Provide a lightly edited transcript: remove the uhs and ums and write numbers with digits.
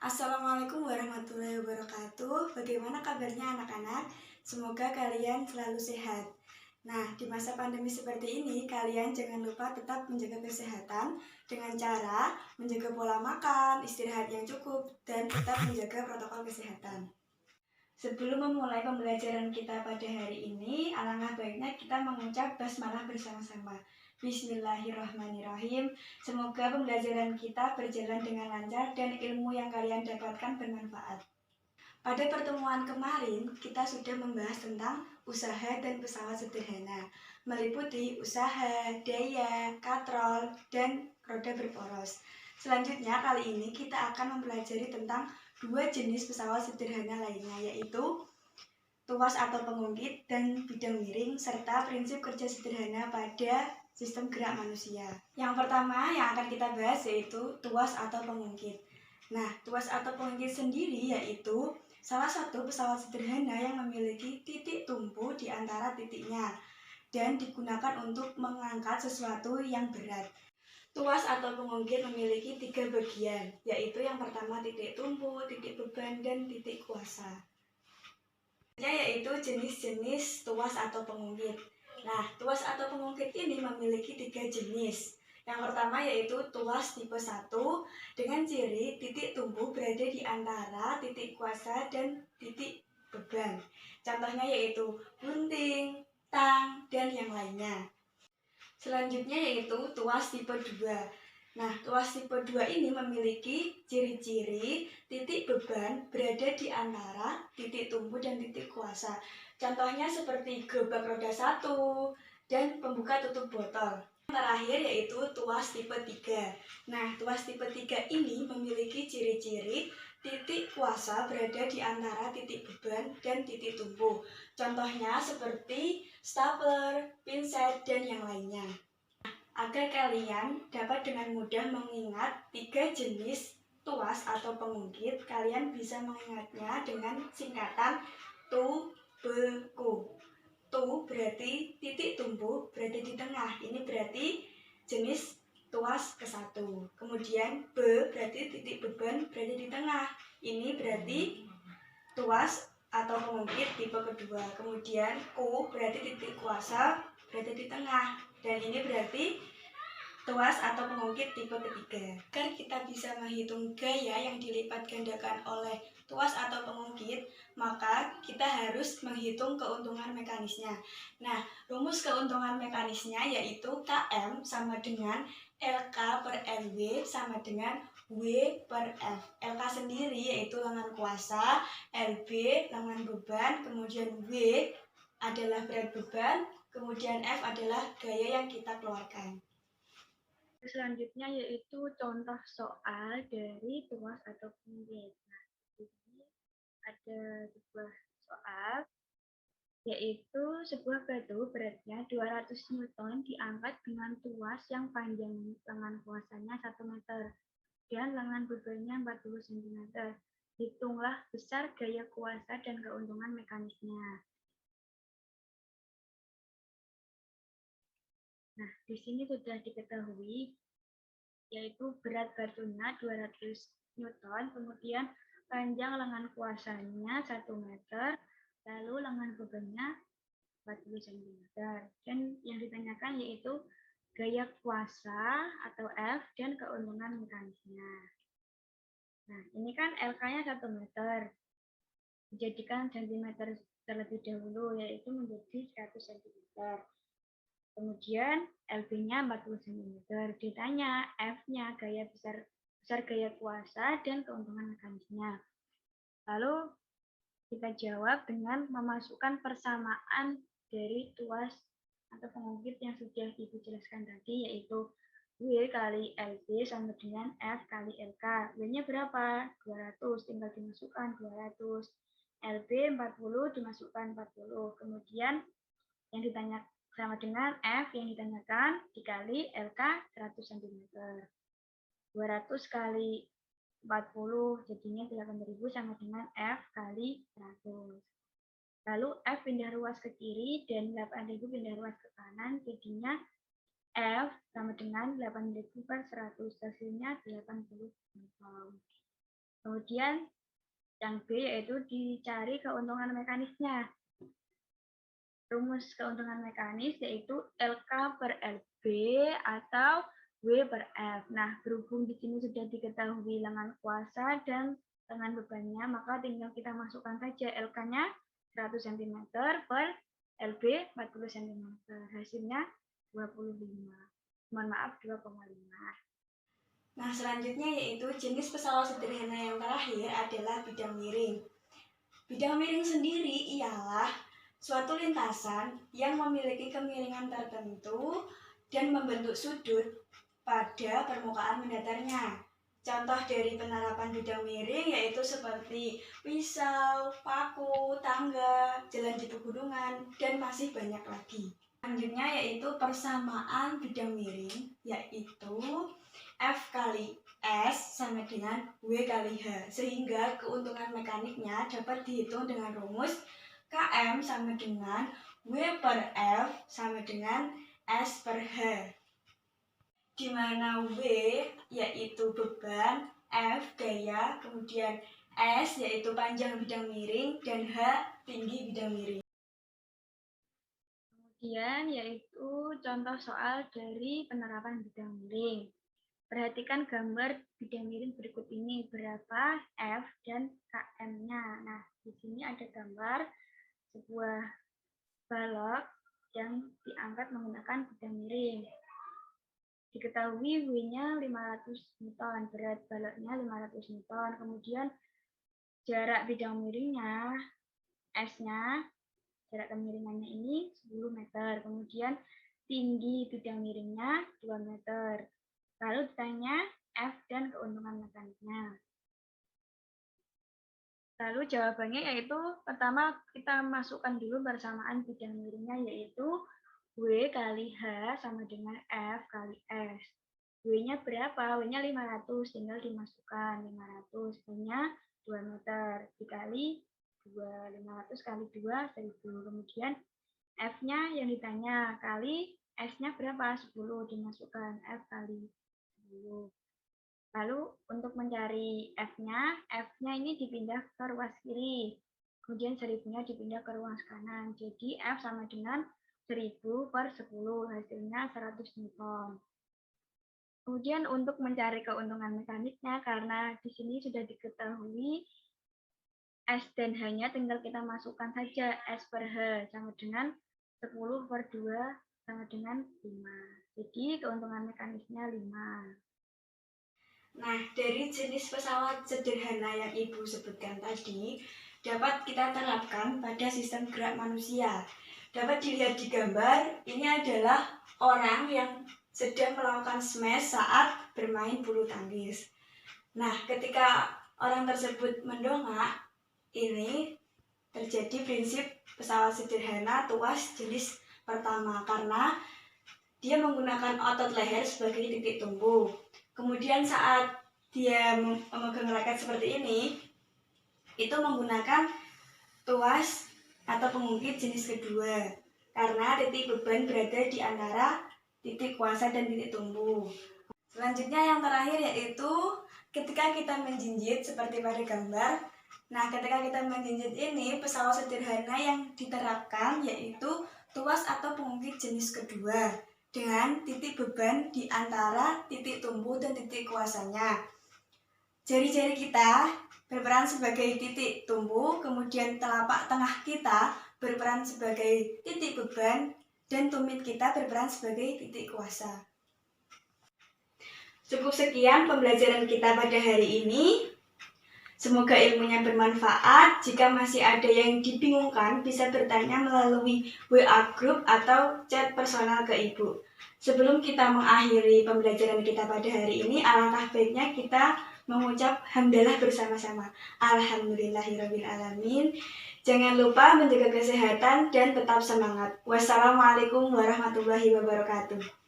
Assalamualaikum warahmatullahi wabarakatuh. Bagaimana kabarnya anak-anak? Semoga kalian selalu sehat. Nah, di masa pandemi seperti ini, kalian jangan lupa tetap menjaga kesehatan dengan cara menjaga pola makan, istirahat yang cukup, dan tetap menjaga protokol kesehatan. Sebelum memulai pembelajaran kita pada hari ini, alangkah baiknya kita mengucap basmalah bersama-sama. Bismillahirrahmanirrahim. Semoga pembelajaran kita berjalan dengan lancar dan ilmu yang kalian dapatkan bermanfaat. Pada pertemuan kemarin, kita sudah membahas tentang usaha dan pesawat sederhana, meliputi usaha, daya, katrol, dan roda berporos. Selanjutnya, kali ini kita akan mempelajari tentang dua jenis pesawat sederhana lainnya, yaitu tuas atau pengungkit dan bidang miring, serta prinsip kerja sederhana pada sistem gerak manusia. Yang pertama yang akan kita bahas yaitu tuas atau pengungkit. Nah, tuas atau pengungkit sendiri yaitu salah satu pesawat sederhana yang memiliki titik tumpu di antara titiknya dan digunakan untuk mengangkat sesuatu yang berat. Tuas atau pengungkit memiliki 3 bagian, yaitu yang pertama titik tumpu, titik beban, dan titik kuasa. Yaitu jenis-jenis tuas atau pengungkit. Nah, tuas atau pengungkit ini memiliki 3 jenis. Yang pertama yaitu tuas tipe 1 dengan ciri titik tumpu berada di antara titik kuasa dan titik beban. Contohnya yaitu gunting, tang, dan yang lainnya. Selanjutnya yaitu tuas tipe 2. Nah, tuas tipe 2 ini memiliki ciri-ciri titik beban berada di antara titik tumpu dan titik kuasa. Contohnya seperti gerobak roda 1 dan pembuka tutup botol. Yang terakhir yaitu tuas tipe 3. Nah, tuas tipe 3 ini memiliki ciri-ciri titik kuasa berada di antara titik beban dan titik tumpu. Contohnya seperti stapler, pinset, dan yang lainnya. Agar kalian dapat dengan mudah mengingat 3 jenis tuas atau pengungkit, kalian bisa mengingatnya dengan singkatan TUBEKU. Tu berarti titik tumpu berada di tengah, ini berarti jenis tuas ke-1. Kemudian B berarti titik beban berada di tengah, ini berarti tuas atau pengungkit tipe kedua. Kemudian Q berarti titik kuasa berada di tengah, dan ini berarti tuas atau pengungkit tipe ketiga. Agar kita bisa menghitung gaya yang dilipat gandakan oleh tuas atau pengungkit, maka kita harus menghitung keuntungan mekanisnya. Nah, rumus keuntungan mekanisnya yaitu Km sama dengan LK per LW sama dengan W per F. LK sendiri yaitu lengan kuasa, LB lengan beban, kemudian W adalah berat beban, kemudian F adalah gaya yang kita keluarkan. Selanjutnya yaitu contoh soal dari tuas atau pengungkit. Nah, di sini ada sebuah soal, yaitu sebuah batu beratnya 200 Newton diangkat dengan tuas yang panjang lengan kuasanya 1 meter dan lengan bebannya 40 cm. Hitunglah besar gaya kuasa dan keuntungan mekanisnya. Nah, di sini sudah diketahui yaitu berat batunya 200 Newton, kemudian panjang lengan kuasanya 1 meter, lalu lengan bebannya 40 cm. Dan yang ditanyakan yaitu gaya kuasa atau F dan keuntungan mekanisnya. Nah, ini kan LK-nya 1 meter. Dijadikan cm terlebih dahulu, yaitu menjadi 100 cm. Kemudian LB-nya 40 cm. Ditanya F-nya gaya besar gaya kuasa dan keuntungan mekanisnya. Lalu kita jawab dengan memasukkan persamaan dari tuas atau pengungkit yang sudah Ibu jelaskan tadi, yaitu W kali LB sama dengan F kali LK. W-nya berapa? 200, tinggal dimasukkan 200. LB 40 dimasukkan 40. Kemudian yang ditanya sama dengan F yang ditanyakan dikali LK 100 cm. 200 kali 40 jadinya 8.000 sama dengan F kali 100. Lalu F pindah ruas ke kiri dan 8.000 pindah ruas ke kanan, jadinya F sama dengan 8.000 per 100, hasilnya 80 Newton. Kemudian yang B yaitu dicari keuntungan mekanisnya. Rumus keuntungan mekanis yaitu LK per LB atau W per F. Nah, berhubung di sini sudah diketahui lengan kuasa dan lengan bebannya, maka tinggal kita masukkan saja LK-nya 100 cm per LB 40 cm. Hasilnya 25. Mohon maaf, 2,5. Nah, selanjutnya yaitu jenis pesawat sederhana yang terakhir adalah bidang miring. Bidang miring sendiri ialah suatu lintasan yang memiliki kemiringan tertentu dan membentuk sudut pada permukaan mendatarnya. Contoh dari penerapan bidang miring yaitu seperti pisau, paku, tangga, jalan di pegunungan, dan masih banyak lagi. Selanjutnya yaitu persamaan bidang miring, yaitu F kali S sama dengan W kali H, sehingga keuntungan mekaniknya dapat dihitung dengan rumus Km sama dengan W per F sama dengan S per H, di mana W yaitu beban, F gaya, kemudian S yaitu panjang bidang miring, dan H tinggi bidang miring. Kemudian yaitu contoh soal dari penerapan bidang miring. Perhatikan gambar bidang miring berikut ini, berapa F dan KM-nya. Nah, di sini ada gambar sebuah balok yang diangkat menggunakan bidang miring. Diketahui W-nya 500 Newton, berat baloknya 500 Newton. Kemudian jarak bidang miringnya, S-nya, jarak kemiringannya ini 10 meter. Kemudian tinggi bidang miringnya 2 meter. Lalu ditanya F dan keuntungan mekaniknya. Lalu jawabannya yaitu pertama kita masukkan dulu persamaan bidang miringnya yaitu W kali H sama dengan F kali S. W-nya berapa? W-nya 500, tinggal dimasukkan 500. W-nya 2 meter dikali 2, 500 kali 2, 1000. Kemudian F-nya yang ditanya kali S-nya berapa? 10, dimasukkan F kali 10. Lalu untuk mencari F-nya ini dipindah ke ruas kiri. Kemudian 1000-nya dipindah ke ruas kanan. Jadi F sama dengan 1000 per 10, hasilnya 100 Newton. Kemudian untuk mencari keuntungan mekaniknya, karena di sini sudah diketahui S dan H-nya tinggal kita masukkan saja S per H sama dengan 10 per 2 sama dengan 5. Jadi keuntungan mekanisnya 5. Nah, dari jenis pesawat sederhana yang Ibu sebutkan tadi, dapat kita terapkan pada sistem gerak manusia. Dapat dilihat di gambar, ini adalah orang yang sedang melakukan smash saat bermain bulu tangkis. Nah, ketika orang tersebut mendongak, ini terjadi prinsip pesawat sederhana tuas jenis pertama karena dia menggunakan otot leher sebagai titik tumbuh. Kemudian saat dia memegang raket seperti ini, itu menggunakan tuas atau pengungkit jenis kedua karena titik beban berada di antara titik kuasa dan titik tumbuh. Selanjutnya yang terakhir yaitu ketika kita menjinjit seperti pada gambar. Nah, ketika kita menjinjit ini, pesawat sederhana yang diterapkan yaitu tuas atau pengungkit jenis kedua dengan titik beban di antara titik tumbuh dan titik kuasanya. Jari-jari kita berperan sebagai titik tumbuh, kemudian telapak tengah kita berperan sebagai titik beban, dan tumit kita berperan sebagai titik kuasa. Cukup sekian pembelajaran kita pada hari ini. Semoga ilmunya bermanfaat. Jika masih ada yang dibingungkan, bisa bertanya melalui WA group atau chat personal ke Ibu. Sebelum kita mengakhiri pembelajaran kita pada hari ini, alangkah baiknya kita mengucap hamdalah bersama-sama. Alhamdulillahirrabbilalamin. Jangan lupa menjaga kesehatan dan tetap semangat. Wassalamualaikum warahmatullahi wabarakatuh.